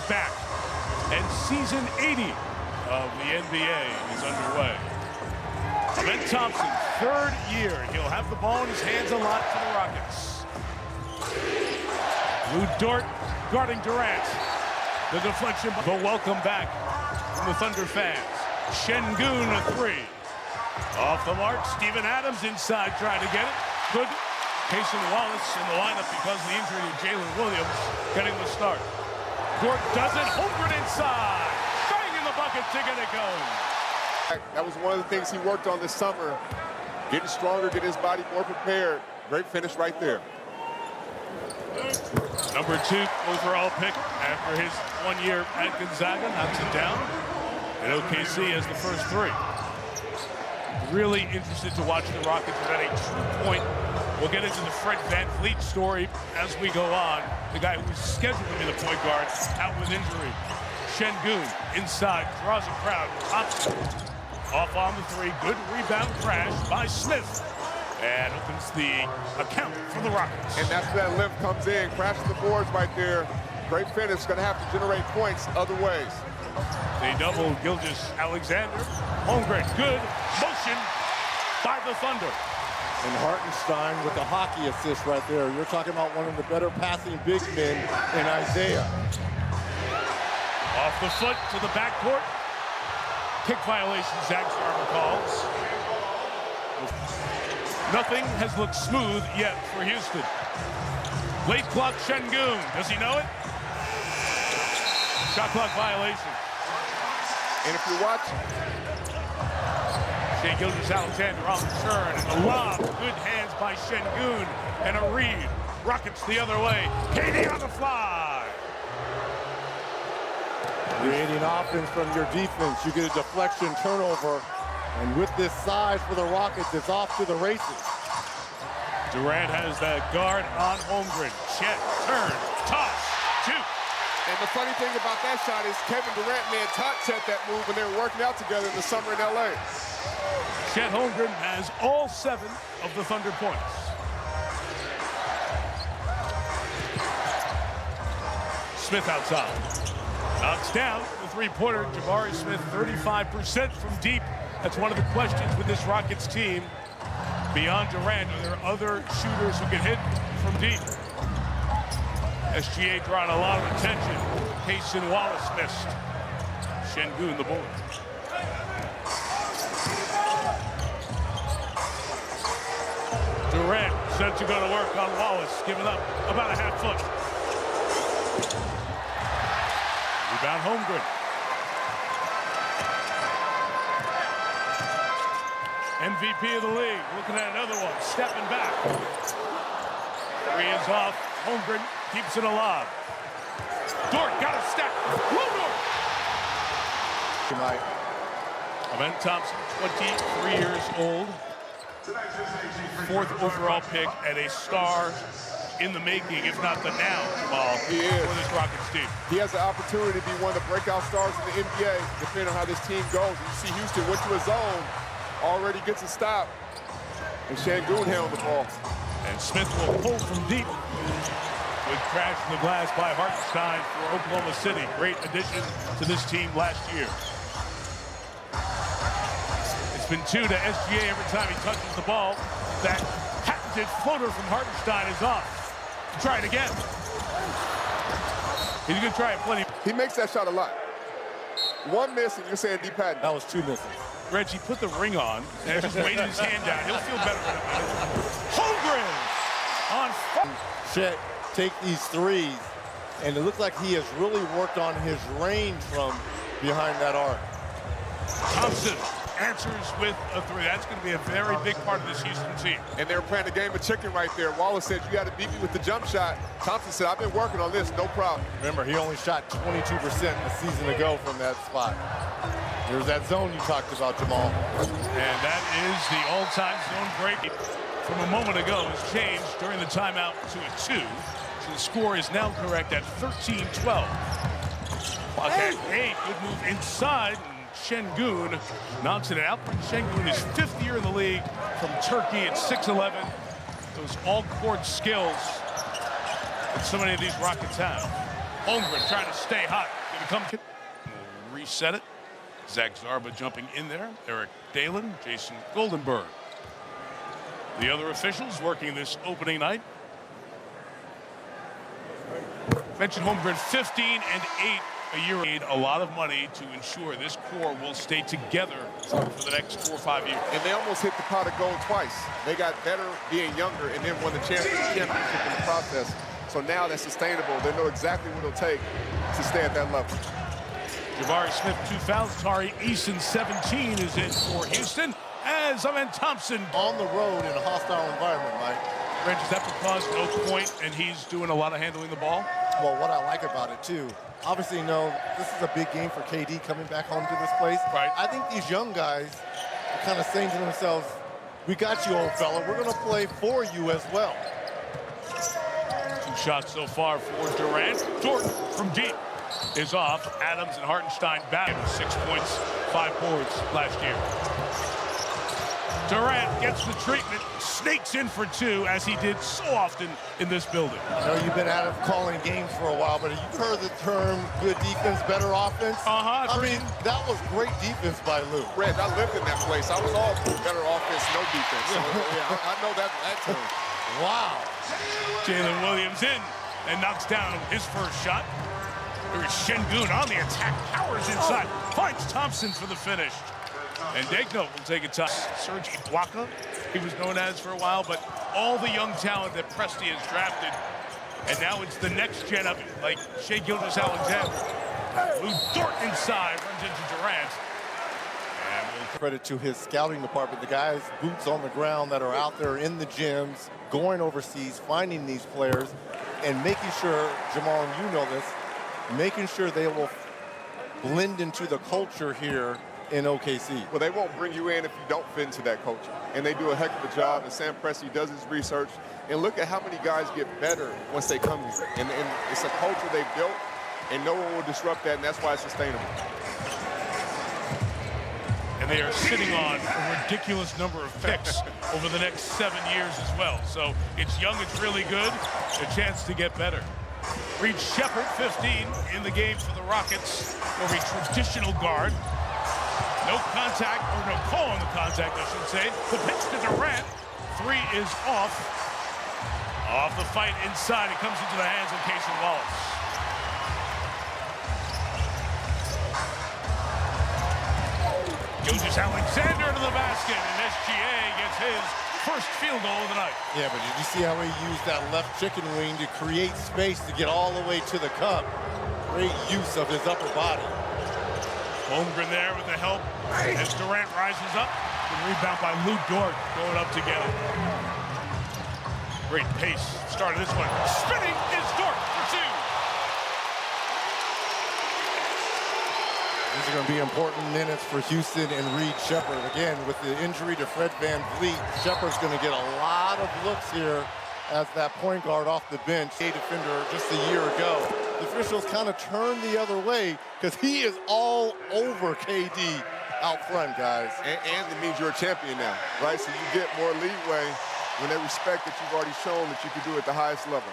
back, and season 80 of the NBA is underway. Ben Thompson, third year. He'll have the ball in his hands a lot for the Rockets. Lou Dort guarding Durant. The deflection, the welcome back from the Thunder fans. Şengün a three. Off the mark, Steven Adams inside trying to get it. Good. Cason Wallace in the lineup because of the injury to Jalen Williams getting the start. Dort does it, Holmgren inside. Bang in the bucket to get it going. That was one of the things he worked on this summer. Getting stronger, getting his body more prepared. Great finish right there. Number 2 overall pick after his 1 year at Gonzaga, knocks it down. And OKC has the first 3. Really interested to watch the Rockets at a true point. We'll get into the Fred VanVleet story as we go on. The guy who's scheduled to be the point guard out with injury. Şengün inside, draws a crowd. Thompson off on the 3. Good rebound crash by Smith. And opens the account for the Rockets. And that's where that lift comes in. Crashing the boards right there. Great finish. Going to have to generate points other ways. They double Gilgeous-Alexander. Holmgren, good motion by the Thunder. And Hartenstein with the hockey assist right there. You're talking about one of the better passing big men in Isaiah. Off the foot to the backcourt. Kick violation, Zach Sharma calls. Nothing has looked smooth yet for Houston. Late clock, Şengün. Does he know it? Shot clock violation. And if you watch, Shai Gilgeous-Alexander on the turn, and the lob. Good hands by Şengün, and a read. Rockets the other way. KD on the fly. Creating offense from your defense. You get a deflection turnover. And with this size for the Rockets, it's off to the races. Durant has the guard on Holmgren. Chet, turn, toss, 2. and the funny thing about that shot is Kevin Durant taught Chet that move when they were working out together in the summer in LA. Chet Holmgren has all 7 of the Thunder points. Smith outside. Knocks down the three-pointer. Jabari Smith, 35% from deep. That's one of the questions with this Rockets team. Beyond Durant, are there other shooters who can hit from deep? SGA drawing a lot of attention. Cason Wallace missed. Şengün the board. Durant set to go to work on Wallace, giving up about a half foot. Rebound Holmgren. MVP of the league, looking at another one, stepping back. 3 is off, Holmgren keeps it alive. Dort got a step, Tonight. Ben Thompson, 23 years old. 4th overall pick and a star in the making, if not the now, Jamal, he is. for this Rockets team. He has the opportunity to be one of the breakout stars in the NBA, depending on how this team goes. You see Houston went to a zone, already gets a stop, and Şengün handled the ball. And Smith will pull from deep. Good crash in the glass by Hartenstein for Oklahoma City. Great addition to this team last year. It's been 2 to SGA every time he touches the ball. That patented floater from Hartenstein is off. Try it again. He's going to try it plenty. He makes that shot a lot. 1 miss, and you're saying deep patent. That was 2 misses. Reggie put the ring on and just waited his hand down. He'll feel better in a minute. Holmgren on fire. Chet take these threes, and it looks like he has really worked on his range from behind that arc. Thompson answers with a 3. That's going to be a very big part of this Houston team. And they were playing a game of chicken right there. Wallace said, you got to beat me with the jump shot. Thompson said, I've been working on this, no problem. Remember, he only shot 22% a season ago from that spot. There's that zone you talked about, Jamal. And that is the all-time zone break from a moment ago. Has changed during the timeout to a 2. So the score is now correct at 13-12. Clock at 8. Good move inside. Şengün knocks it out. Şengün, his 5th year in the league from Turkey at 6'11". Those all-court skills that so many of these Rockets have. Holmgren trying to stay hot. Gonna come. We'll reset it. Zach Zarba jumping in there. Eric Dalen, Jason Goldenberg. The other officials working this opening night. Mentioned Holmgren, 15 and 8 a year. Made a lot of money to ensure this core will stay together for the next 4 or 5 years. And they almost hit the pot of gold twice. They got better being younger and then won the championship in the process. So now that's sustainable. They know exactly what it'll take to stay at that level. Jabari Smith, 2 fouls. Tari Eason, 17, is in for Houston. As Amen Thompson On the road in a hostile environment, Mike. Reg, is that because no point and he's doing a lot of handling the ball? Well, what I like about it, too, obviously, this is a big game for KD coming back home to this place. Right. I think these young guys are kind of saying to themselves, we got you, old fella. We're going to play for you as well. 2 shots so far for Durant. Jordan from deep is off. Adams and Hartenstein back. 6 points, 5 boards last year. Durant gets the treatment, snakes in for 2, as he did so often in this building. I know you've been out of calling games for a while, but you've heard the term good defense, better offense. Uh-huh. I mean, that was great defense by Lou. Reg, I lived in that place. I was all better offense, no defense. So, yeah, I know that term. Wow. Jalen Williams in and knocks down his first shot. There's Şengün on the attack, powers inside, finds Thompson for the finish. And Degno will take a touch. Serge Ibaka, he was known as for a while, but all the young talent that Presti has drafted, and now it's the next gen of it, like Shai Gilgeous-Alexander. Lou Dort inside, runs into Durant. And we'll Credit to his scouting department, the guys, boots on the ground that are out there in the gyms, going overseas, finding these players, and making sure, Jamal, and you know this, making sure they will blend into the culture here in OKC. Well, they won't bring you in if you don't fit into that culture. And they do a heck of a job, and Sam Presti does his research. And look at how many guys get better once they come here. And it's a culture they've built, and no one will disrupt that, and that's why it's sustainable. And they are sitting on a ridiculous number of picks over the next 7 years as well. So it's young, it's really good, a chance to get better. Reed Shepherd, 15 in the game for the Rockets, or a traditional guard. No contact, or no call on the contact, I should say. The pitch to Durant. 3 is off. Off the fight inside. It comes into the hands of Cason Wallace. Gilgeous-Alexander to the basket, and SGA gets his first field goal of the night. Yeah, but did you see how he used that left chicken wing to create space to get all the way to the cup? Great use of his upper body. Holmgren there with the help as Durant rises up. The rebound by Lou Dort, going up together. Great pace. Started this one. Spinning is Dort for 2. These are going to be important minutes for Houston and Reed Shepherd. Again, with the injury to Fred VanVleet, Shepherd's going to get a lot of looks here as that point guard off the bench. A defender just a year ago. The officials kind of turned the other way because he is all over KD out front, guys. And it means you're a champion now, right? So you get more leeway when they respect that you've already shown that you can do it at the highest level.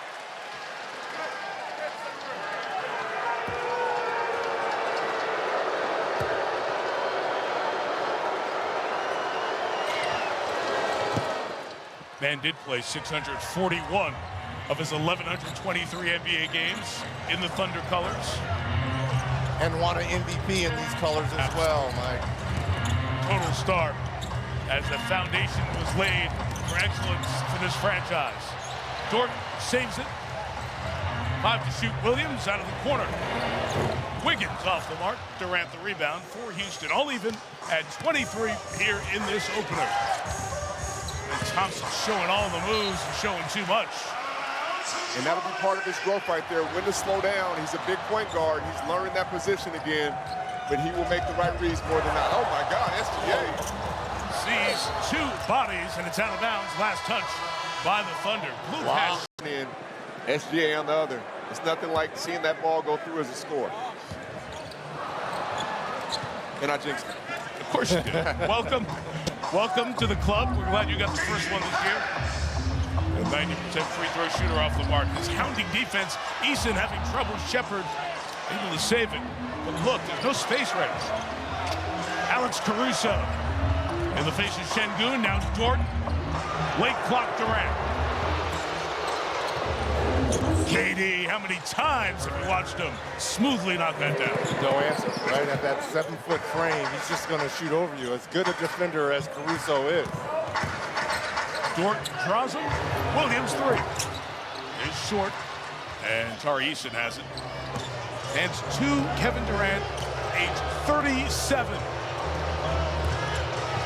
Man did play 641 of his 1,123 NBA games in the Thunder colors. And won an MVP in these colors as well, Mike. Total star, as the foundation was laid for excellence for this franchise. Dort saves it. 5 to shoot. Williams out of the corner. Wiggins off the mark. Durant the rebound for Houston. All even at 23 here in this opener. And Thompson showing all the moves and showing too much. And that'll be part of his growth right there. When to slow down. He's a big point guard. He's learning that position again, but he will make the right reads more than that. Oh my God, SGA. Sees 2 bodies, and it's out of bounds. Last touch by the Thunder. Blue pass. And SGA on the other. It's nothing like seeing that ball go through as a score. And I jinxed it. Of course you did. Welcome to the club. We're glad you got the first one this year. And 90% free throw shooter off the mark. His hounding defense, Eason having trouble. Shepherd able to save it. But look, there's no space range. Alex Caruso in the face of Şengün. Now Dort. Late clock Durant. KD, how many times have we watched him smoothly knock that down? No answer. Right at that 7-foot frame, he's just going to shoot over you. As good a defender as Caruso is. Dort draws him. Williams three. Is short. And Tari Eason has it. Hands to Kevin Durant, age 37.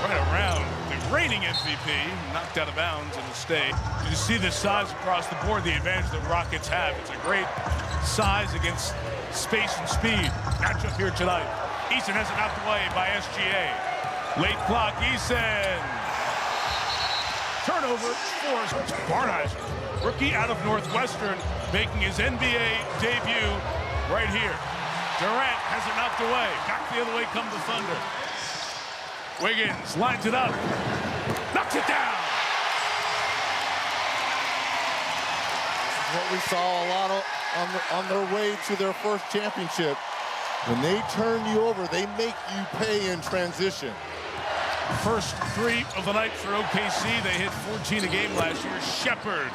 Right around the reigning MVP, knocked out of bounds in the state. You see the size across the board, the advantage the Rockets have. It's a great size against space and speed. Matchup here tonight. Eason has it knocked away by SGA. Late clock, Eason. Turnover, forced. Barnheiser, rookie out of Northwestern, making his NBA debut right here. Durant has it knocked away. Back the other way come the Thunder. Wiggins lines it up. Knocks it down. What we saw a lot of on their way to their first championship. When they turn you over, they make you pay in transition. First three of the night for OKC. They hit 14 a game last year. Shepherd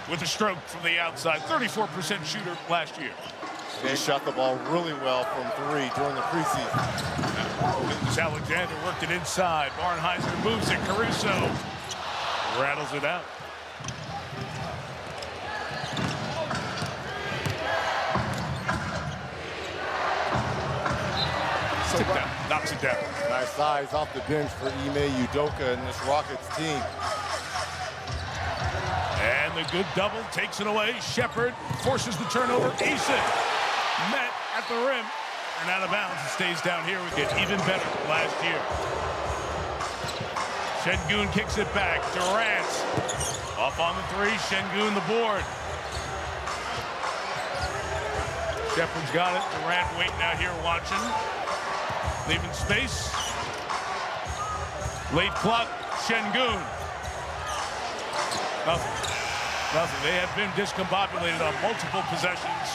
with a stroke from the outside. 34% shooter last year. They shot the ball really well from three during the preseason. Alexander worked it inside. Barnheiser moves it. Caruso rattles it out. Knocks it down. Nice size off the bench for Ime Udoka and this Rockets team. And the good double takes it away. Shepherd forces the turnover. Eason met at the rim and out of bounds. It stays down here. We get even better last year. Şengün kicks it back. Durant off on the three. Şengün the board. Shepherd's got it. Durant waiting out here watching. Leaving space. Late clock. Şengün. Nothing. They have been discombobulated on multiple possessions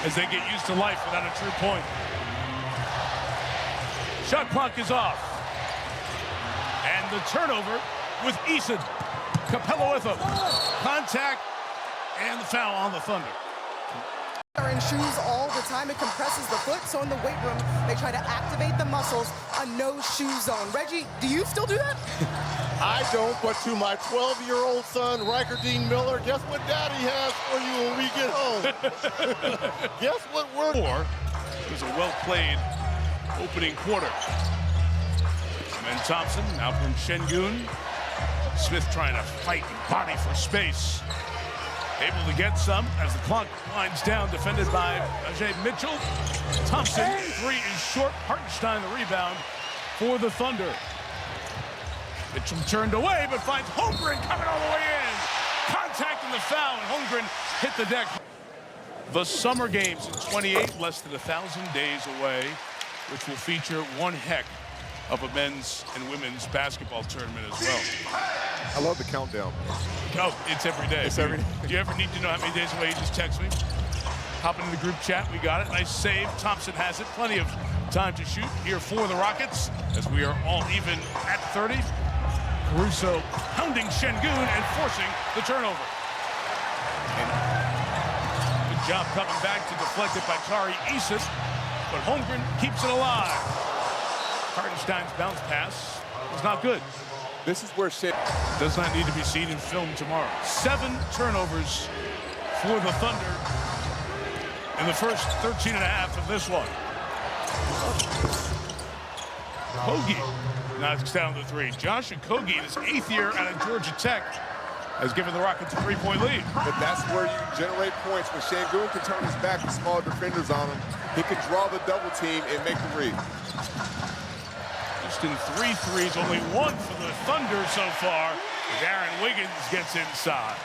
as they get used to life without a true point. Shot clock is off. And the turnover with Eason. Capella with him. Contact and the foul on the Thunder. Are in shoes all the time. It compresses the foot. So in the weight room, they try to activate the muscles. A no-shoe zone. Reggie, do you still do that? I don't, but to my 12-year-old son, Riker Dean Miller, guess what Daddy has for you when we get home? Guess what we're... It was a well-played opening quarter. And Thompson, now from Şengün. Smith trying to fight and body for space. Able to get some as the clock winds down, defended by Ajay Mitchell. Thompson, three is short. Hartenstein the rebound for the Thunder. Mitchell turned away, but finds Holmgren coming all the way in. Contact and the foul, and Holmgren hit the deck. The Summer Games in 28, less than 1,000 days away, which will feature one heck of a men's and women's basketball tournament as well. I love the countdown. Oh, it's every day. It's every day. Do you ever need to know how many days away? You just text me. Hop into the group chat. We got it. Nice save. Thompson has it. Plenty of time to shoot here for the Rockets as we are all even at 30. Caruso hounding Şengün and forcing the turnover. And good job coming back to deflect it by Tari Eason, but Holmgren keeps it alive. Hartenstein's bounce pass was not good. This is where shit does not need to be seen in film tomorrow. 7 turnovers for the Thunder in the first 13 and a half of this one. Kogi knocks down the three. Josh Okogie, his 8th year out of Georgia Tech, has given the Rockets a 3-point lead. But that's where you generate points. When Şengün can turn his back with small defenders on him, he can draw the double team and make the read. Just in 3 threes, only 1 for the Thunder so far. As Aaron Wiggins gets inside.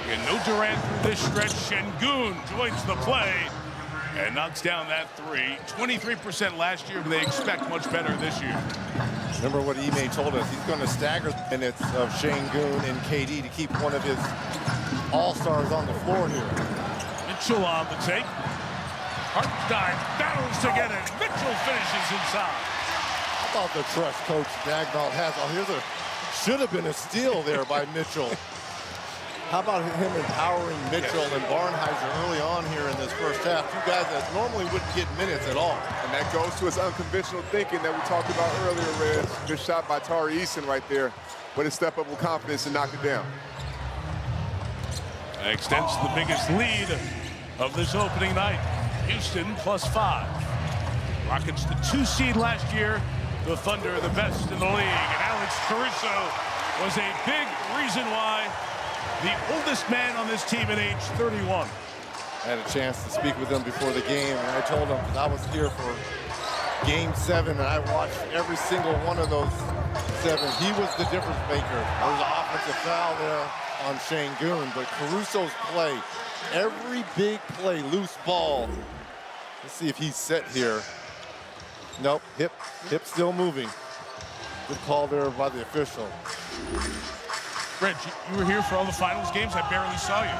Again, no Durant through this stretch. Şengün joins the play. and knocks down that three. 23% last year, but they expect much better this year. Remember what Ime told us. He's going to stagger the minutes of Şengün and KD to keep one of his all-stars on the floor here. Mitchell on the take. Hartenstein battles to get it. Mitchell finishes inside. How about the trust coach Dagnall has? Oh, should have been a steal there by Mitchell. How about him empowering Mitchell and Barnheiser early on here in this first half? Two guys that normally wouldn't get minutes at all. And that goes to his unconventional thinking that we talked about earlier, Rez. Good shot by Tari Eason right there, but a step up with confidence and knock it down. That extends the biggest lead of this opening night. Houston +5. Rockets the 2 seed last year. The Thunder the best in the league. And Alex Caruso was a big reason why the oldest man on this team at age 31. I had a chance to speak with him before the game, and I told him, because I was here for Game 7, and I watched every single one of those 7. He was the difference maker. There was an offensive foul there on Şengün, but Caruso's play, every big play, loose ball. Let's see if he's set here. Nope, hip still moving. Good call there by the official. Reg, you were here for all the finals games? I barely saw you.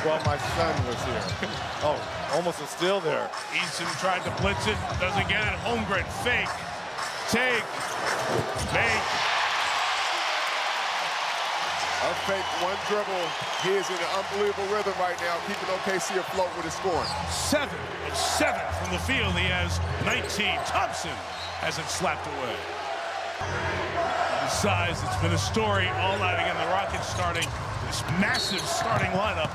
Well, my son was here. Oh, almost a steal there. Eason tried to blitz it, doesn't get it. Holmgren, fake, take, make. A fake, one dribble. He is in an unbelievable rhythm right now, keeping OKC afloat with his scoring. 7 of 7 from the field. He has 19. Thompson has it slapped away. Size, it's been a story all night. Again, the Rockets starting this massive starting lineup.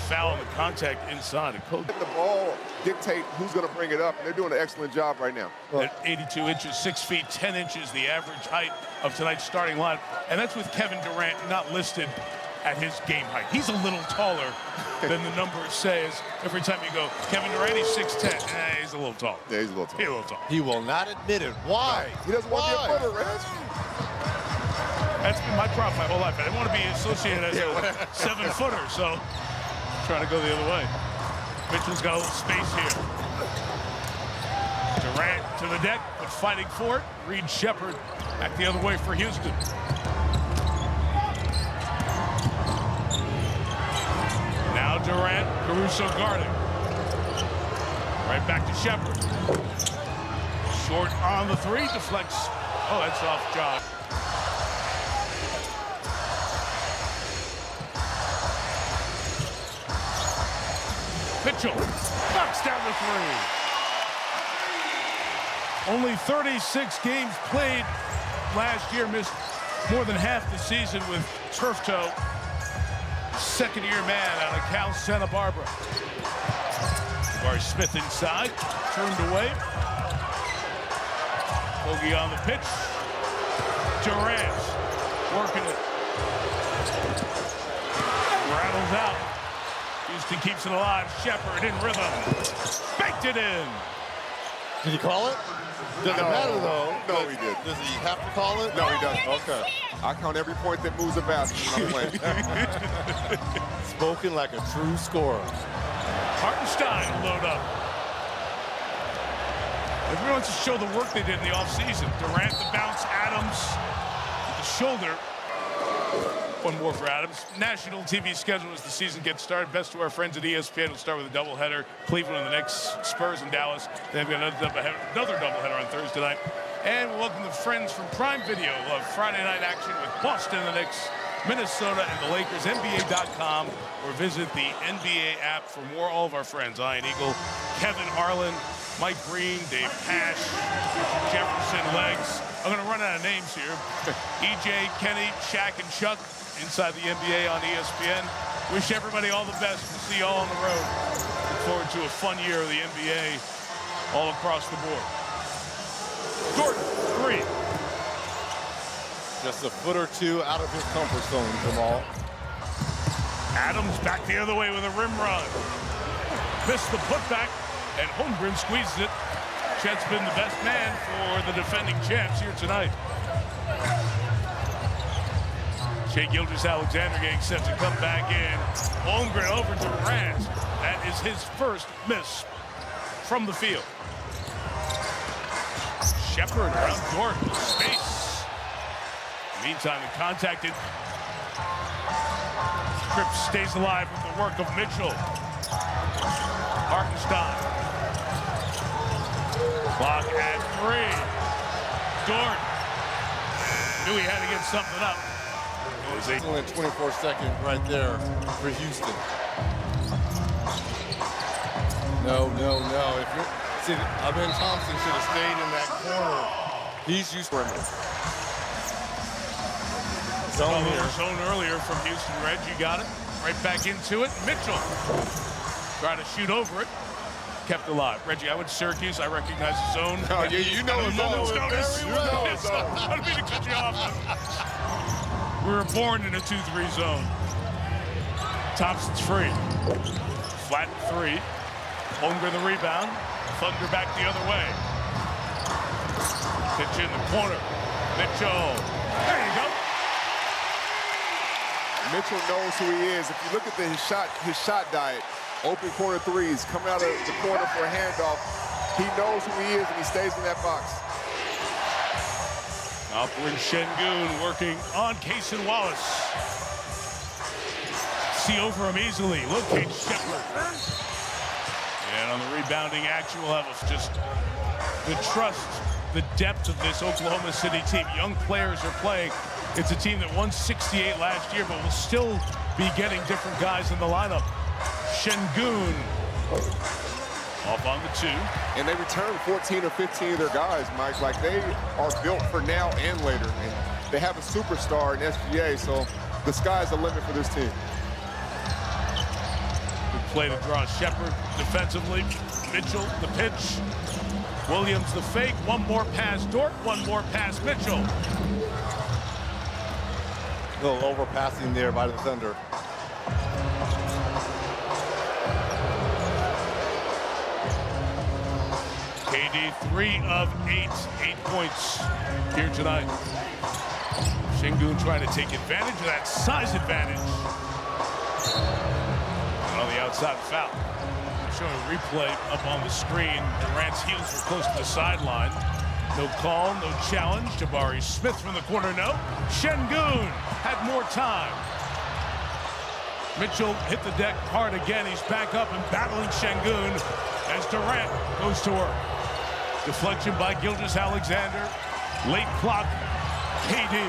Foul on the contact inside. The ball dictate who's going to bring it up, and they're doing an excellent job right now. At 82 inches, 6 feet, 10 inches, the average height of tonight's starting lineup. And that's with Kevin Durant not listed at his game height. He's a little taller than the numbers say. Every time you go, Kevin Durant, he's 6'10". He's a little taller. Yeah, he's a little taller. He's a little taller. He will not admit it. Why? He doesn't want to be a footer, Reg. That's been my problem my whole life. I didn't want to be associated as a 7-footer, so I'm trying to go the other way. Mitchell's got a little space here. Durant to the deck, but fighting for it. Reed Shepherd back the other way for Houston. Now Durant, Caruso guarding. Right back to Shepherd. Short on the 3, deflects. Oh, that's off John. Mitchell knocks down the 3. Only 36 games played last year, missed more than half the season with turf toe. Second-year man out of Cal Santa Barbara. Jabari Smith inside, turned away. Bogey on the pitch. Durant working it. Rattles out. Houston keeps it alive. Shepherd in rhythm. Baked it in. Did he call it? Doesn't matter, though. No, he didn't. Does he have to call it? No, he doesn't. Okay. I count every point that moves a basket when I'm playing. Spoken like a true scorer. Hartenstein will load up. Everyone wants to show the work they did in the offseason. Durant, the bounce, Adams, with the shoulder. One more for Adams. National TV schedule as the season gets started. Best to our friends at ESPN. We'll start with a doubleheader. Cleveland and the Knicks, Spurs and Dallas. Then we've got another doubleheader on Thursday night. And we'll welcome the friends from Prime Video. We'll have Friday night action with Boston, the Knicks, Minnesota, and the Lakers. NBA.com, or visit the NBA app for more. All of our friends, Ian Eagle, Kevin Harlan, Mike Green, Dave Pash, Richard Jefferson, Legs. I'm going to run out of names here. EJ, Kenny, Shaq, and Chuck inside the NBA on ESPN. Wish everybody all the best. We'll see you all on the road. Look forward to a fun year of the NBA all across the board. Jordan, 3. Just a foot or two out of his comfort zone, Jamal. Adams back the other way with a rim run. Missed the putback, and Holmgren squeezes it. Chet's been the best man for the defending champs here tonight. Shai Gilgeous-Alexander getting set to come back in. Holmgren over to Durant. That is his first miss from the field. Shepard around Dort, space. Meantime, in contacted. Cripps stays alive with the work of Mitchell. Hartenstein. Clock at 3. Dort knew he had to get something up. Excellent 24-second right there for Houston. No. If you're, see, Ben Thompson should have stayed in that corner. He's used to it. Zone here. Zone earlier from Houston. Reg, you got it. Right back into it. Mitchell trying to shoot over it. Kept alive. Reggie, I went to Syracuse. I recognize the zone. Oh, you know the zone very well. I don't mean to cut you off. We were born in a 2-3 zone. Thompson's free. Flat 3. Holmgren the rebound. Thunder back the other way. Pitch in the corner. Mitchell. There you go. Mitchell knows who he is. If you look at his shot diet, open corner threes, coming out of the corner for a handoff, he knows who he is and he stays in that box. Alperin Şengün working on Cason Wallace. See over him easily. Locates Shepard. And on the rebounding action, we'll have just the trust, the depth of this Oklahoma City team. Young players are playing. It's a team that won 68 last year, but will still be getting different guys in the lineup. Şengün off on the 2. And they return 14 or 15 of their guys, Mike. Like, they are built for now and later. And they have a superstar in SGA, so the sky's the limit for this team. Good play to draw Shepard defensively. Mitchell, the pitch. Williams, the fake. One more pass Dort, one more pass Mitchell. A little overpassing there by the Thunder. KD 3 of 8. 8 points here tonight. Şengün trying to take advantage of that size advantage. And on the outside foul. Showing a replay up on the screen. Durant's heels were close to the sideline. No call, no challenge. Jabari Smith from the corner, no. Şengün had more time. Mitchell hit the deck hard again. He's back up and battling Şengün as Durant goes to work. Deflection by Gilgeous-Alexander. Late clock, KD.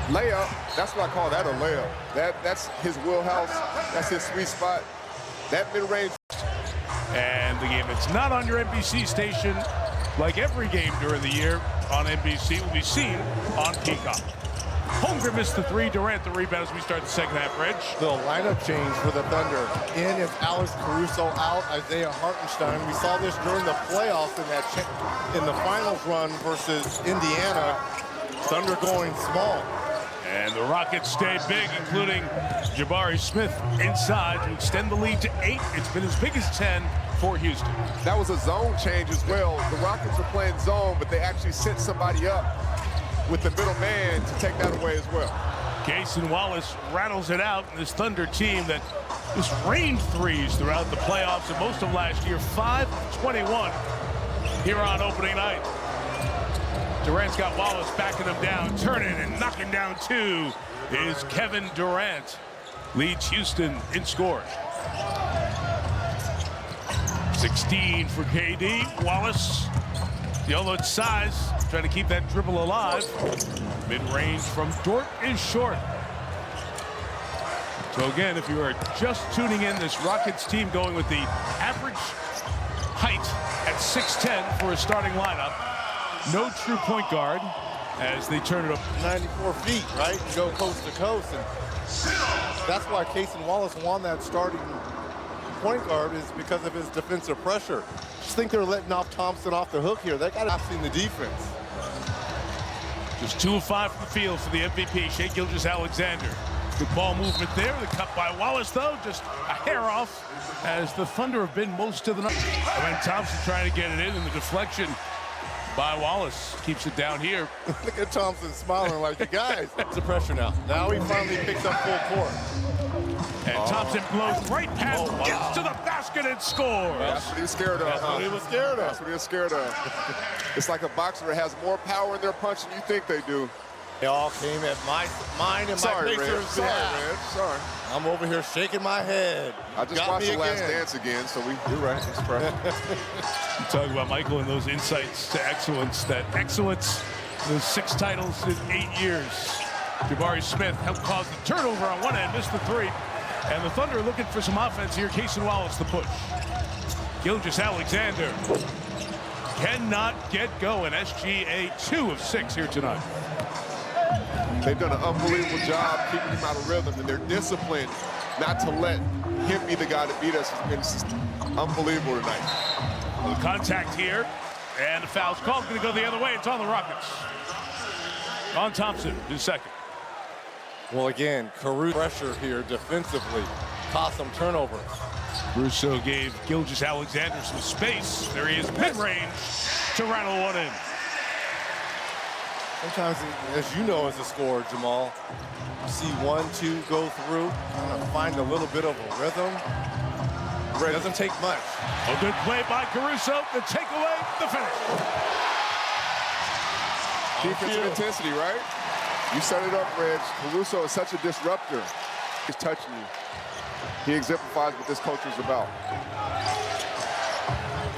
Layup, that's what I call that a layup. That's his wheelhouse. That's his sweet spot. That mid-range. And the game that's not on your NBC station, like every game during the year on NBC, will be seen on Peacock. Holmgren missed the 3. Durant the rebound as we start the second half. Reg. The lineup change for the Thunder. In is Alex Caruso, out Isaiah Hartenstein. We saw this during the playoffs in the finals run versus Indiana. Thunder going small. And the Rockets stay big, including Jabari Smith inside to extend the lead to 8. It's been as big as 10 for Houston. That was a zone change as well. The Rockets were playing zone, but they actually sent somebody up with the middle man to take that away as well. Cason Wallace rattles it out in this Thunder team that just rained threes throughout the playoffs and most of last year. 5-21 here on opening night. Durant's got Wallace backing him down, turning and knocking down 2 is Kevin Durant. Leads Houston in scoring. 16 for KD. Wallace, although it's size, trying to keep that dribble alive. Mid-range from Dort is short. So again, if you are just tuning in, this Rockets team going with the average height at 6'10" for a starting lineup. No true point guard as they turn it up. 94 feet, right? Go coast to coast. And that's why Cason Wallace won that starting point guard, is because of his defensive pressure. Just think they're letting off Thompson off the hook here. They got to have seen the defense. Just 2 of 5 from the field for the MVP, Shai Gilgeous-Alexander. Good ball movement there. The cut by Wallace, though, just a hair off, as the Thunder have been most of the night. When Thompson trying to get it in, and the deflection by Wallace keeps it down here. Look at Thompson smiling like, you guys. It's the pressure now. Now he finally picks up full court. And Thompson blows right past, wow. gets to the basket and scores. That's what he's scared of. That's what he was scared of. That's what he was scared of. It's like a boxer that has more power in their punch than you think they do. They all came at mine and my Pacers. Sorry, Reg. Sorry. I'm over here shaking my head. I just watched The Last Dance again, so you're right. That's right. Talk about Michael and those insights to excellence. That excellence, those 6 titles in 8 years. Jabari Smith helped cause the turnover on one end, missed the 3. And the Thunder are looking for some offense here. Cason Wallace the push. Gilgeous-Alexander cannot get going. SGA 2 of 6 here tonight. They've done an unbelievable job keeping him out of rhythm, and they're disciplined not to let him be the guy that beat us. It's just unbelievable tonight. The contact here, and the foul's called. Going to go the other way. It's on the Rockets. On Thompson, his second. Well, again, Caruso pressure here defensively. Cost some turnovers. Russo gave Gilgeous-Alexander some space. There he is, mid-range to rattle one in. Sometimes, as you know as a scorer, Jamal, you see 1, 2 go through, kind of find a little bit of a rhythm. It doesn't take much. A good play by Caruso. The takeaway, the finish. Defensive intensity, right? You set it up, Reg. Caruso is such a disruptor. He's touching you. He exemplifies what this culture is about.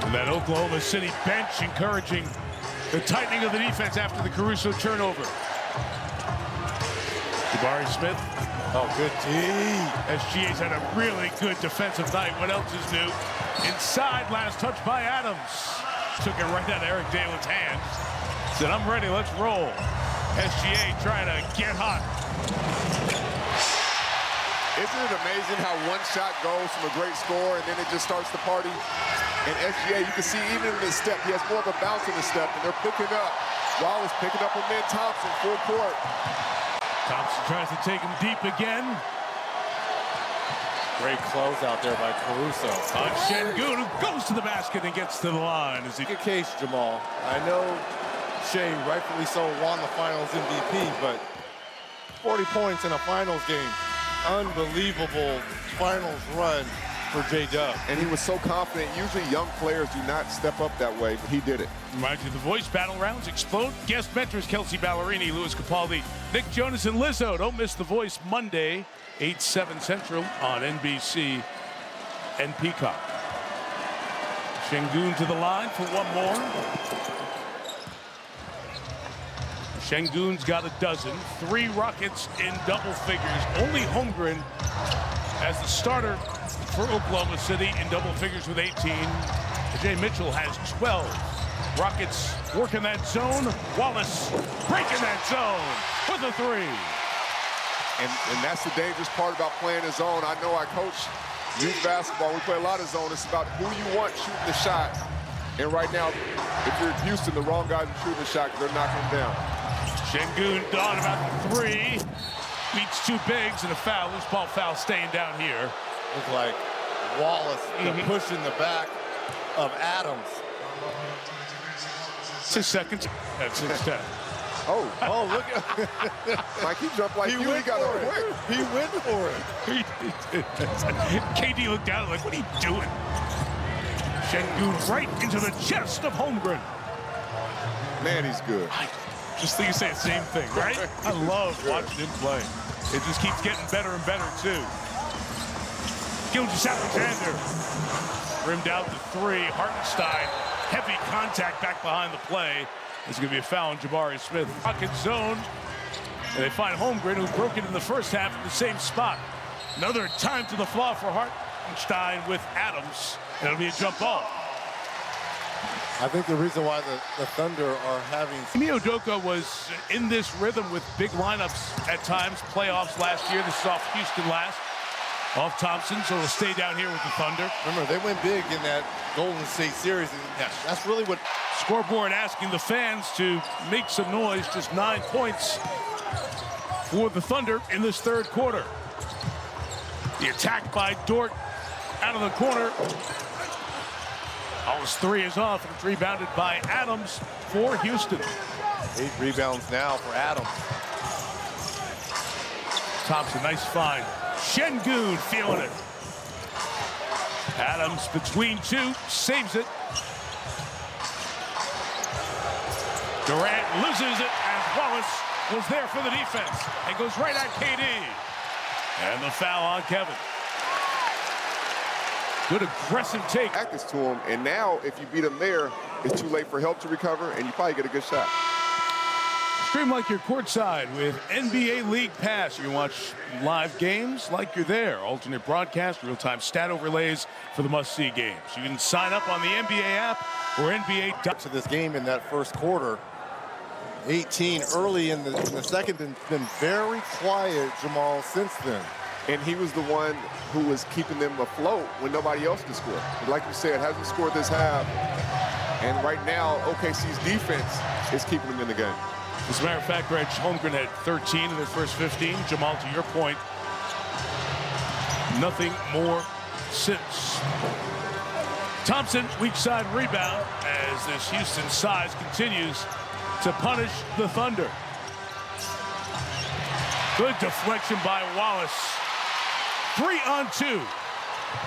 And that Oklahoma City bench encouraging the tightening of the defense after the Caruso turnover. Jabari Smith. Oh, good D. SGA's had a really good defensive night. What else is new? Inside, last touch by Adams. Took it right out of Eric Dalen's hands. Said, I'm ready, let's roll. SGA trying to get hot. Isn't it amazing how one shot goes from a great score and then it just starts the party? And SGA, you can see even in his step, he has more of a bounce in his step, and they're picking up. Wallace picking up with Thompson, full court. Thompson tries to take him deep again. Great close out there by Caruso. On Şengün, who goes to the basket and gets to the line. As he... Good case, Jamal. I know Shea, rightfully so, won the Finals MVP, but 40 points in a Finals game. Unbelievable Finals run for J-Dub. And he was so confident. Usually young players do not step up that way, but he did it. Reminds you of the voice battle rounds explode. Guest mentors Kelsey Ballerini, Louis Capaldi, Nick Jonas, and Lizzo. Don't miss The Voice Monday, 8, 7 Central on NBC and Peacock. Şengün to the line for one more. Şengün's got a dozen. 3 Rockets in double figures. Only Holmgren as the starter for Oklahoma City in double figures with 18. Jay Mitchell has 12. Rockets working that zone. Wallace breaking that zone with a 3. And that's the dangerous part about playing a zone. I know I coach youth basketball. We play a lot of zone. It's about who you want shooting the shot. And right now, if you're in Houston, the wrong guys are shooting the shot because they're knocking them down. Şengün done about 3. Beats 2 bigs and a foul. Loose ball foul staying down here. Looks like Wallace pushing the back of Adams. 6 seconds at 6'10". Oh, look at Mike, he jumped like he got up quick. He went for it. KD looked down like, what are you doing? Şengün right into the chest of Holmgren. Man, he's good. I just think you say the same thing, right? I love watching him play. It just keeps getting better and better, too. Gilgeous-Alexander rimmed out the 3. Hartenstein, heavy contact back behind the play. There's going to be a foul on Jabari Smith. Pocket zone, and they find Holmgren, who broke it in the first half in the same spot. Another time to the flaw for Hartenstein with Adams, and it'll be a jump ball. I think the reason why the Thunder are having... Ime Udoka was in this rhythm with big lineups at times, playoffs last year. This is off Houston last. Off Thompson, so he'll stay down here with the Thunder. Remember, they went big in that Golden State series. And yes. That's really what... Scoreboard asking the fans to make some noise. Just 9 points for the Thunder in this third quarter. The attack by Dort out of the corner. Wallace 3 is off, and it's rebounded by Adams for Houston. 8 rebounds now for Adams. Thompson, nice find. Şengün feeling it. Adams between two, saves it. Durant loses it as Wallace was there for the defense and goes right at KD. And the foul on Kevin. Good aggressive take. Practice to him, and now if you beat him there, it's too late for help to recover, and you probably get a good shot. Stream like you're courtside with NBA League Pass. You can watch live games like you're there. Alternate broadcast, real-time stat overlays for the must-see games. You can sign up on the NBA app or NBA. To this game in that first quarter, 18 early in the second, and been very quiet, Jamal, since then. And he was the one who was keeping them afloat when nobody else could score. Like you said, hasn't scored this half. And right now, OKC's defense is keeping them in the game. As a matter of fact, Reg, Holmgren had 13 in their first 15. Jamal, to your point, nothing more since. Thompson, weak side rebound as this Houston size continues to punish the Thunder. Good deflection by Wallace. 3-on-2.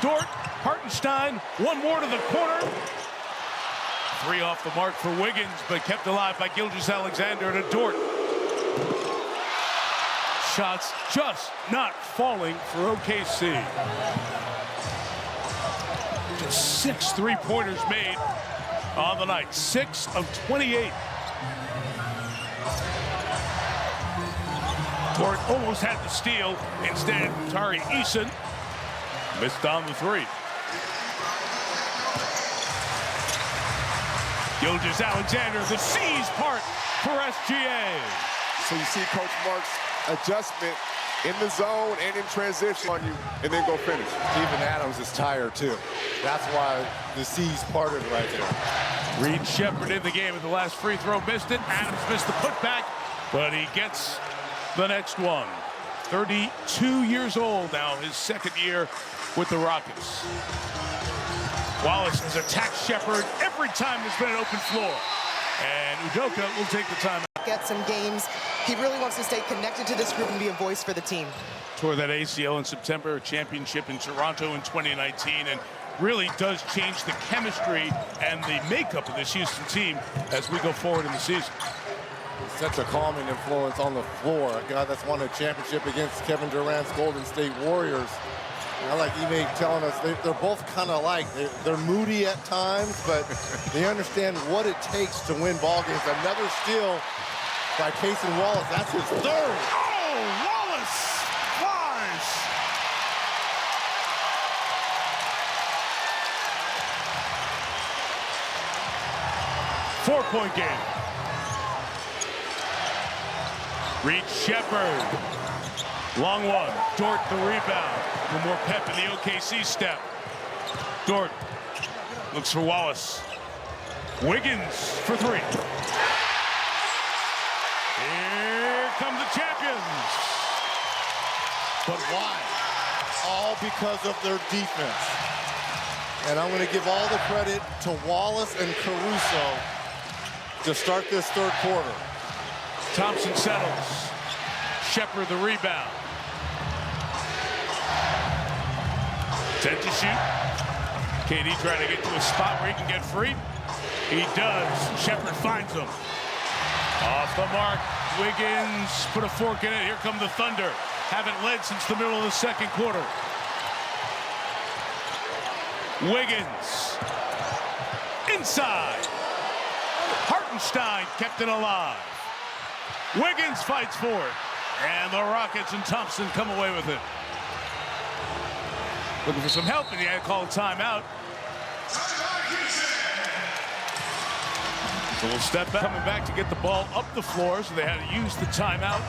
Dort, Hartenstein, one more to the corner. 3 off the mark for Wiggins, but kept alive by Gilgeous-Alexander to Dort. Shots just not falling for OKC. Just 6 3-pointers made on the night. 6 of 28. Dort almost had the steal. Instead, Tari Eason missed on the 3. Gilgeous-Alexander, the C's part for SGA. So you see Coach Mark's adjustment in the zone and in transition on you, and then go finish. Steven Adams is tired, too. That's why the C's parted right there. Reed Shepherd in the game with the last free throw, missed it. Adams missed the putback, but he gets the next one. 32 years old now, his second year with the Rockets. Wallace has attacked Shepherd every time there's been an open floor. And Udoka will take the time. Get some games. He really wants to stay connected to this group and be a voice for the team. Tore that ACL in September, a championship in Toronto in 2019, and really does change the chemistry and the makeup of this Houston team as we go forward in the season. Such a calming influence on the floor. A guy that's won a championship against Kevin Durant's Golden State Warriors. I like Ime telling us they're both kind of alike. They're moody at times, but they understand what it takes to win ball games. Another steal by Cason Wallace. That's his 3rd. Oh, Wallace flies. Four-point game. Reed Shepherd. Long one. Dort the rebound. For more pep in the OKC step. Dort looks for Wallace. Wiggins for 3. Here come the champions. But why? All because of their defense. And I'm going to give all the credit to Wallace and Caruso to start this 3rd quarter. Thompson settles. Shepherd the rebound. 10 to shoot. KD trying to get to a spot where he can get free. He does. Shepherd finds him. Off the mark. Wiggins put a fork in it. Here come the Thunder. Haven't led since the middle of the second quarter. Wiggins. Inside. Hartenstein kept it alive. Wiggins fights for it. And the Rockets and Thompson come away with it. Looking for some help, and he had to call a timeout. So we'll step back, coming back to get the ball up the floor, so they had to use the timeout.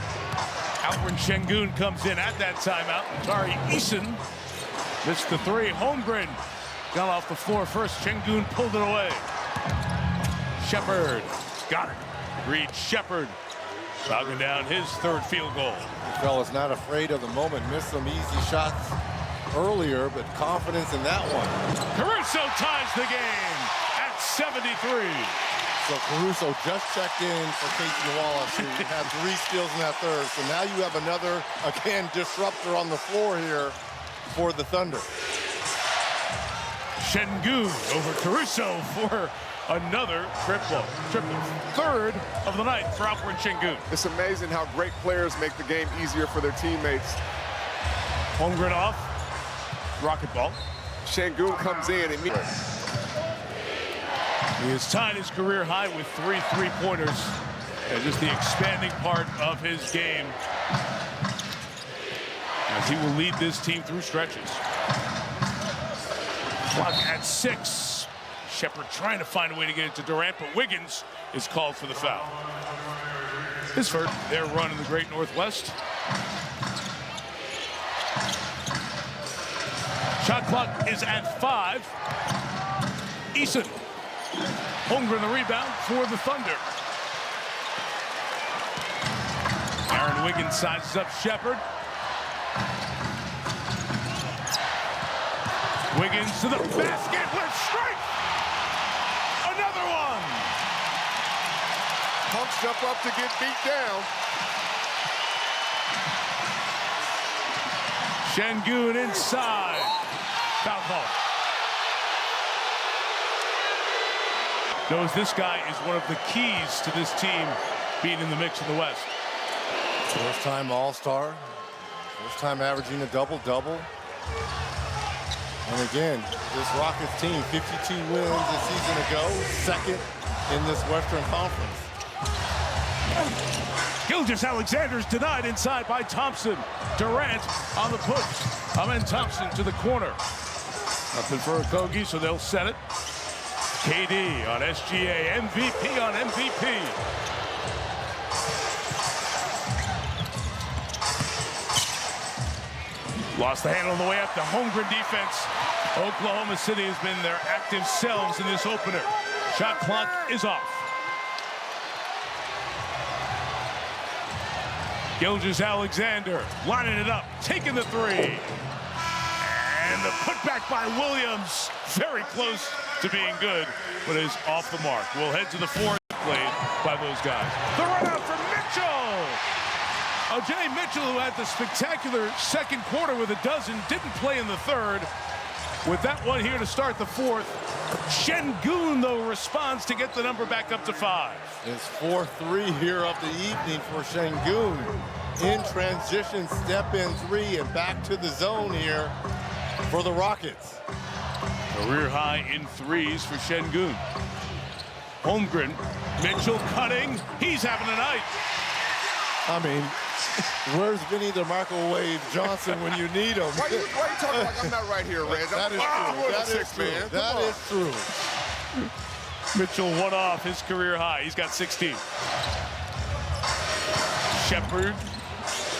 Alperen Şengün comes in at that timeout. Tari Eason missed the 3. Holmgren got off the floor first. Şengün pulled it away. Shepherd got it. Reed Shepherd knocking down his 3rd field goal. This fella's not afraid of the moment. Missed some easy shots earlier, but confidence in that one. Caruso ties the game at 73. So Caruso just checked in for Casey Wallace, who had 3 steals in that third. So now you have another, again, disruptor on the floor here for the Thunder. Şengün over Caruso for another triple. Third of the night for Alperen Şengün. It's amazing how great players make the game easier for their teammates. Holmgren off. Rocket ball. Şengün comes in and He has tied his career high with 3 3-pointers. And just the expanding part of his game as he will lead this team through stretches. Clock at 6. Shepherd trying to find a way to get it to Durant, but Wiggins is called for the foul. This hurt their run in the Great Northwest. Shot clock is at 5. Eason. Holmgren the rebound for the Thunder. Aaron Wiggins sizes up Shepherd. Wiggins to the basket with strength. Another one. pump jump up to get beat down. Şengün inside. Foul call. Knows this guy is one of the keys to this team being in the mix in the West. First-time All-Star. First-time averaging a double-double. And again, this Rockets team, 52 wins a season ago, second in this Western Conference. Gilgeous-Alexander's denied inside by Thompson. Durant on the push. Amen Thompson to the corner. Nothing for Okogie, so they'll set it. KD on SGA, MVP on MVP. Lost the handle on the way up. The Holmgren defense. Oklahoma City has been their active selves in this opener. Shot clock is off. Gilgeous-Alexander lining it up, taking the three. And the putback by Williams, very close to being good, but is off the mark. We'll head to the fourth played by those guys. The run out from Mitchell. Jay Mitchell, who had the spectacular second quarter with a dozen, didn't play in the third. With that one here to start the fourth, Şengün, though, responds to get the number back up to 5. His 4-3 here of the evening for Şengün. In transition, step in three, and back to the zone here for the Rockets. Career high in threes for Şengün. Holmgren, Mitchell cutting. He's having a night. I mean, where's Vinny the Microwave Johnson when you need him? Why are you talking like I'm not right here, Reg? That is true. That is true. That is true. Mitchell one off his career high. He's got 16. Shepherd,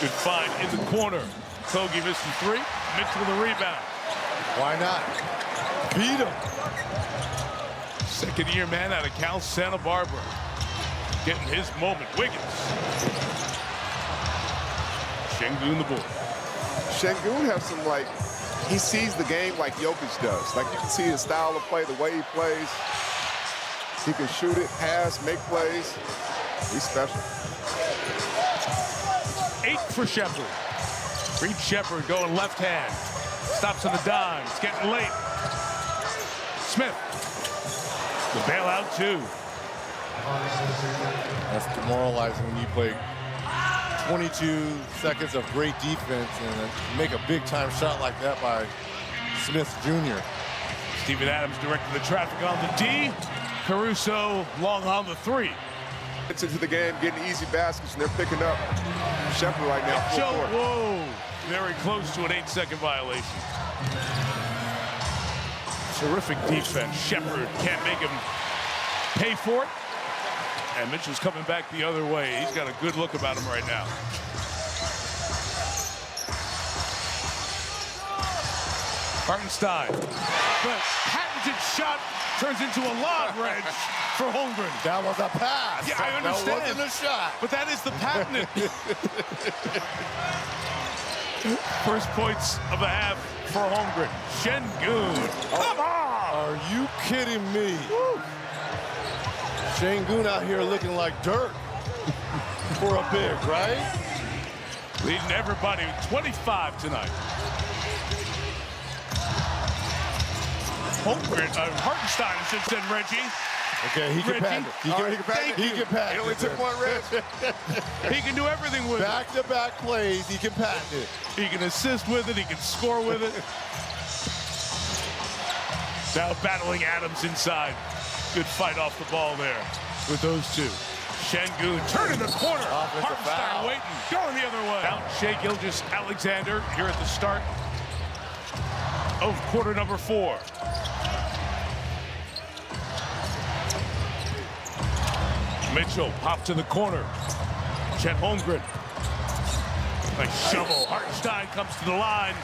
good find in the corner. Kogi missed the three. Mitchell the rebound. Why not? Beat him. Second-year man out of Cal Santa Barbara. Getting his moment. Wiggins. Şengün the board. Şengün has some, like, he sees the game like Jokic does. Like, you can see his style of play, the way he plays. He can shoot it, pass, make plays. He's special. 8 for Shepherd. Reed Shepherd going left hand. Stops on the dime. It's getting late. Smith. The bailout, too. That's demoralizing when you play 22 seconds of great defense and make a big-time shot like that by Smith Jr. Steven Adams directing the traffic on the D. Caruso long on the 3. It's into the game, getting easy baskets, and they're picking up Shepherd right now. Whoa, very close to an 8-second violation. Terrific defense. Shepherd can't make him pay for it. And Mitchell's coming back the other way. He's got a good look about him right now. Hartenstein. The patented shot turns into a lob, Reg, for Holmgren. That was a pass. Yeah, I understand. That wasn't a shot. But that is the patented. First points of the half for Holmgren. Şengün. Come on! Are you kidding me? Şengün out here looking like dirt for a big, right? Leading everybody with 25 tonight. Hartenstein, I should have said, Reggie. Okay, he can pass it. He can pass it. He can pass it. It only took one, Reg. He can do everything with it. Back-to-back plays, he can pass it. He can assist with it. He can score with it. Now battling Adams inside. Good fight off the ball there with those two. Şengün turning the corner. Hartenstein waiting, going the other way. Out Shai Gilgeous-Alexander here at the start of quarter number 4. Mitchell popped to the corner. Chet Holmgren. Nice shovel. Hartenstein comes to the line.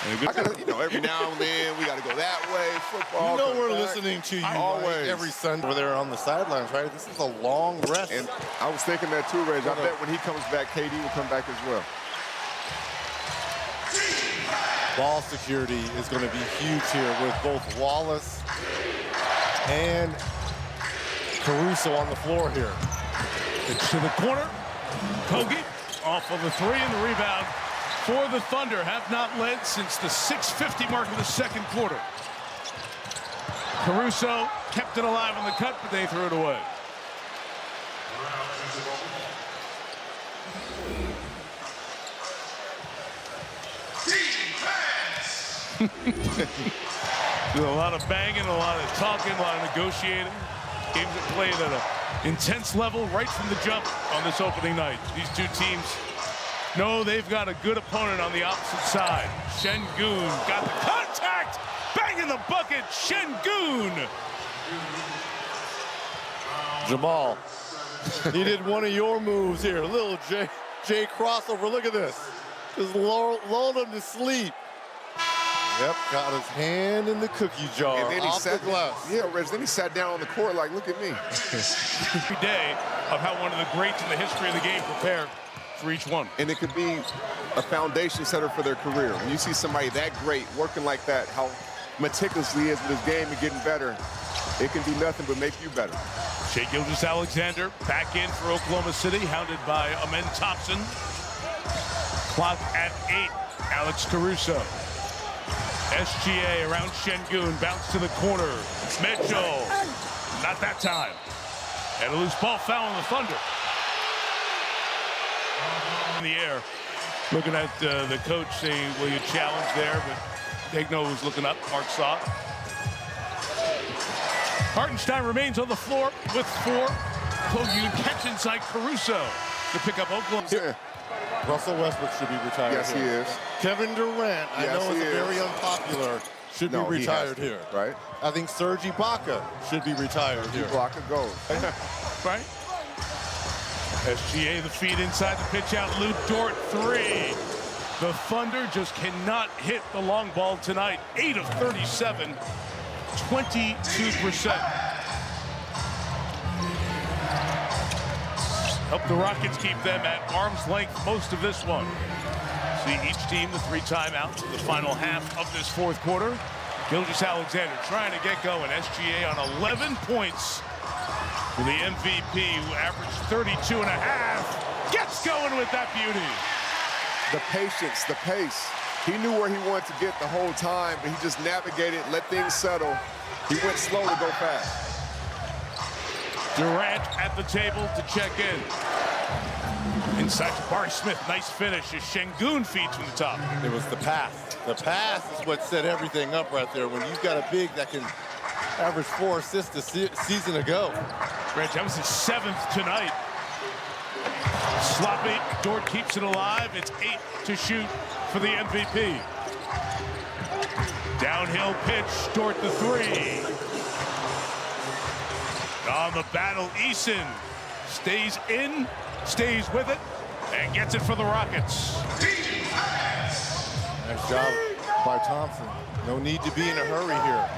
I gotta, every now and then we got to go that way. Football. You know we're listening to you always every Sunday over there on the sidelines, right? This is a long rest. And I was thinking that too, Reg. I bet when he comes back, KD will come back as well. Ball security is going to be huge here with both Wallace and Caruso on the floor here. It's to the corner. Kogi off of the 3 and the rebound for the Thunder. Have not led since the 6:50 mark of the second quarter. Caruso kept it alive on the cut, but they threw it away. A lot of banging, a lot of talking, a lot of negotiating. Games are played at an intense level right from the jump on this opening night. These two teams know they've got a good opponent on the opposite side. Şengün got the contact, banging the bucket. Şengün. Jamal, he did one of your moves here. A little J crossover. Look at this. Just lulled him to sleep. Yep, got his hand in the cookie jar And then he off the glass. Yeah, Reg, then he sat down on the court like, look at me. Every day of how one of the greats in the history of the game prepare for each one. And it could be a foundation setter for their career. When you see somebody that great working like that, how meticulous he is with his game and getting better, it can do nothing but make you better. Shai Gilgeous-Alexander back in for Oklahoma City, hounded by Amen Thompson. Clock at 8. Alex Caruso. SGA around Şengün, bounce to the corner. Mitchell, not that time. And a loose ball foul on the Thunder. In the air, looking at the coach saying, will you challenge there? But Degno was looking up, Mark saw it. Hartenstein remains on the floor with 4. Kogi catch inside Caruso to pick up Oklahoma. Yeah. Russell Westbrook should be retired. Yes, here. he is. Kevin Durant, I know is very unpopular, should be retired here. Right. I think Serge Ibaka should be retired here. Ibaka goes. Right. SGA, the feed inside the pitch out. Luke Dort, 3. The Thunder just cannot hit the long ball tonight. 8 of 37, 22%. Help the Rockets keep them at arm's length most of this one. See each team with 3 timeouts in the final half of this fourth quarter. Gilgeous-Alexander trying to get going. SGA on 11 points for the MVP, who averaged 32 and a half. Gets going with that beauty. The patience, the pace. He knew where he wanted to get the whole time, but he just navigated, let things settle. He went slow to go fast. Durant at the table to check in. Inside Jabari Smith, nice finish as Şengün feeds from the top. It was the pass. The pass is what set everything up right there. When you've got a big that can average 4 assists a season ago. Reg, that was his 7th tonight. Sloppy, Dort keeps it alive. It's 8 to shoot for the MVP. Downhill pitch, Dort the 3. On the battle, Eason stays in, stays with it, and gets it for the Rockets. Nice job by Thompson. No need to be in a hurry here.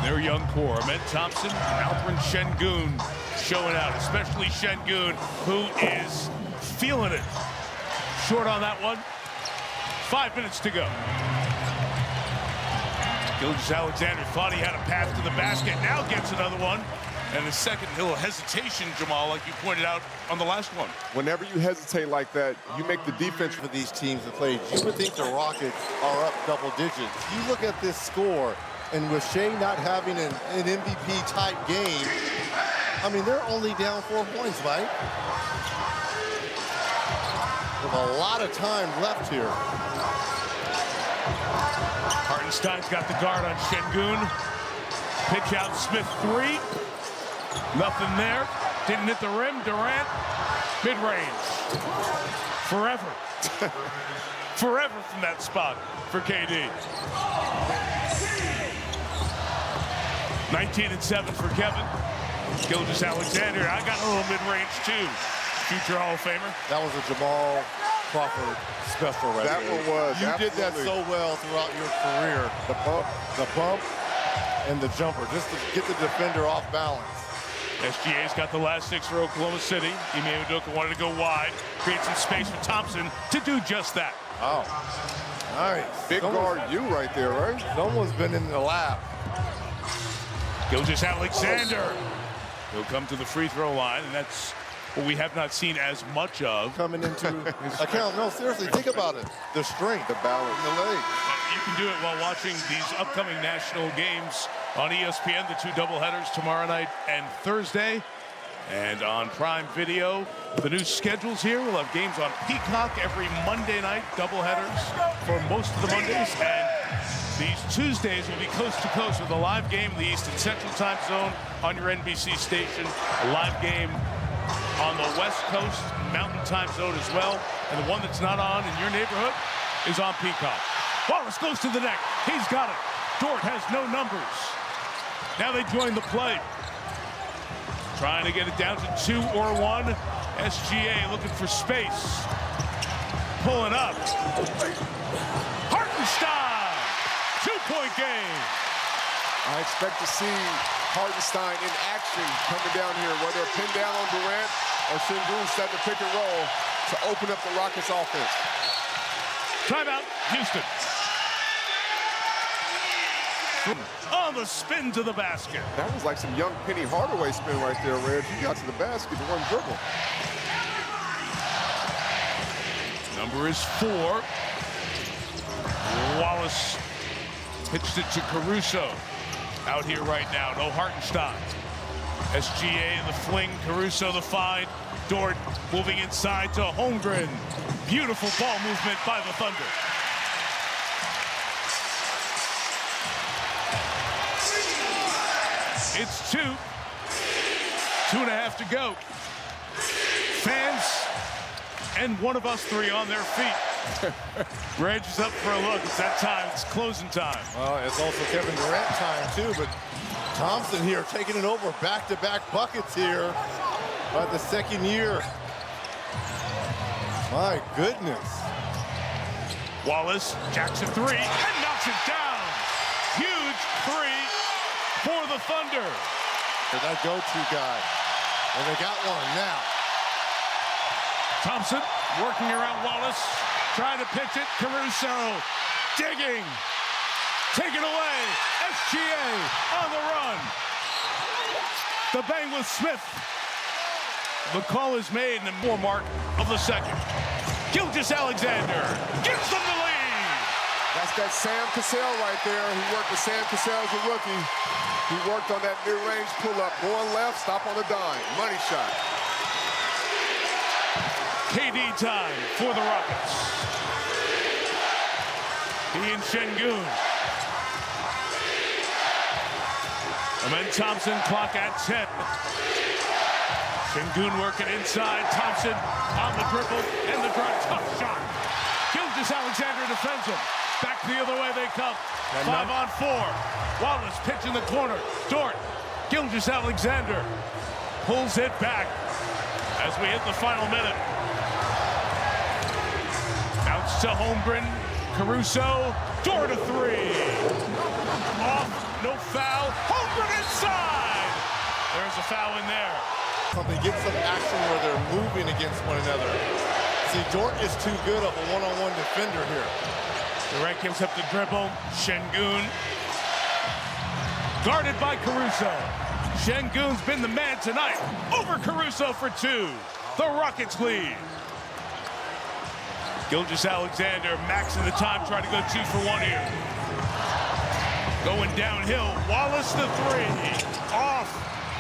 Their young core, Amen Thompson, Alperen Şengün showing out, especially Şengün, who is feeling it. Short on that one. 5 minutes to go. Gilgeous-Alexander thought he had a path to the basket, now gets another one. And the second little hesitation, Jamal, like you pointed out on the last one. Whenever you hesitate like that, you make the defense. For these teams to play, you would think the Rockets are up double digits. You look at this score, and with Shea not having an MVP-type game, I mean, they're only down 4 points, Mike. With a lot of time left here. Hartenstein's got the guard on Şengün. Pitch out Smith 3. Nothing there. Didn't hit the rim. Durant, mid-range. Forever. Forever from that spot for KD. 19-7 for Kevin. Gilgeous-Alexander, I got a little mid-range too. Future Hall of Famer. That was a Jamal Crawford special right That there. one was. You absolutely. did that so well throughout your career. The bump, and the jumper, just to get the defender off balance. SGA's got the last 6 for Oklahoma City. Ime Udoka wanted to go wide, create some space for Thompson to do just that. Oh, nice. Big guard you right there, right? Someone's been in the lab. Gilgeous-Alexander. He'll come to the free throw line, and that's what we have not seen as much of. Coming into account. No, seriously, think about it. The strength, The balance. the legs. You can do it while watching these upcoming national games on ESPN, the 2 doubleheaders tomorrow night and Thursday. And on Prime Video, the new schedules here. We'll have games on Peacock every Monday night, doubleheaders for most of the Mondays. And these Tuesdays will be coast to coast with a live game in the Eastern Central Time Zone on your NBC station. A live game on the West Coast Mountain Time Zone as well. And the one that's not on in your neighborhood is on Peacock. Wallace goes to the neck. He's got it. Dort has no numbers. Now they join the play. Trying to get it down to 2 or 1. SGA looking for space. Pulling up. Hartenstein! 2-point game. I expect to see Hartenstein in action coming down here, whether pinned down on Durant or Şengün set the pick and roll to open up the Rockets offense. Timeout, Houston. On the spin to the basket. That was like some young Penny Hardaway spin right there, Reg. He got to the basket in one dribble. Number is 4. Wallace pitched it to Caruso. Out here right now, no Hartenstein. SGA in the fling, Caruso the find. Dort moving inside to Holmgren. Beautiful ball movement by the Thunder. It's 2. 2.5 to go. Fans and one of us 3 on their feet. Reg is up for a look. It's that time. It's closing time. Well, it's also Kevin Durant time, too, but Thompson here taking it over. Back-to-back buckets here by the second year. My goodness. Wallace jacks a 3 and knocks it down. Huge 3 for the Thunder. That go-to guy. And they got one now. Thompson working around Wallace, trying to pitch it. Caruso digging. Take it away. SGA on the run. The bang with Smith. The call is made in the more mark of the second. Gilgeous-Alexander gives them the lead. That's that Sam Cassell right there. He worked with Sam Cassell as a rookie. He worked on that mid-range pull-up. Going left, stop on the dime. Money shot. KD time for the Rockets. He and Şengün. Amen Thompson, clock at 10. Şengün working inside. Thompson on the dribble and the drive. Tough shot. Gilgeous-Alexander defends him. Back the other way they come. 5 on 4. Wallace pitch in the corner. Dort. Gilgeous-Alexander pulls it back as we hit the final minute. Bounce to Holmgren. Caruso. Dort a 3. Off. No foul. Holmgren inside. There's a foul in there. Something, get some action where they're moving against one another. See, Dort is too good of a one-on-one defender here. Durant gives up the dribble. Şengün Guarded by Caruso. Şengün's been the man tonight. Over Caruso for two. The Rockets lead. Gilgeous-Alexander maxing the time, trying to go 2 for 1 here. Going downhill, Wallace the three. Off,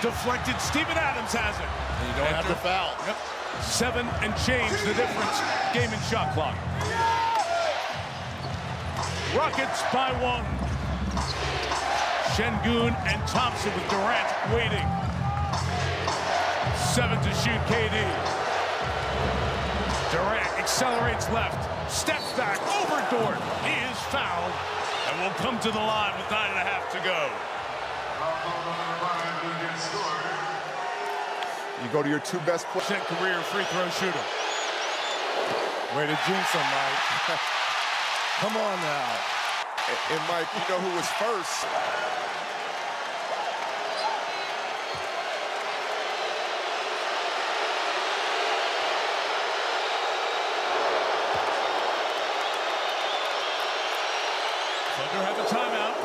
deflected, Steven Adams has it. And you don't have to foul. Yep. 7 and change the difference, game and shot clock. Rockets by 1. Şengün and Thompson with Durant waiting. 7 to shoot, KD. Durant accelerates left, steps back over Dort. He is fouled and will come to the line with 9.5 to go. You go to your 2 best players. Career free throw shooter. Way to jinx him, Mike. Come on now. And Mike, you know who was first? Thunder have a timeout.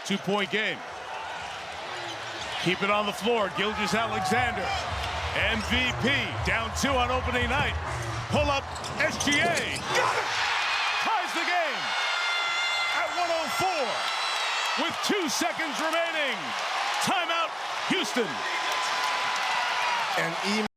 2-point game. Keep it on the floor. Gilgeous-Alexander. MVP. Down 2 on opening night. Pull up. SGA. Got it! Ties the game at 104 with 2 seconds remaining. Timeout, Houston. And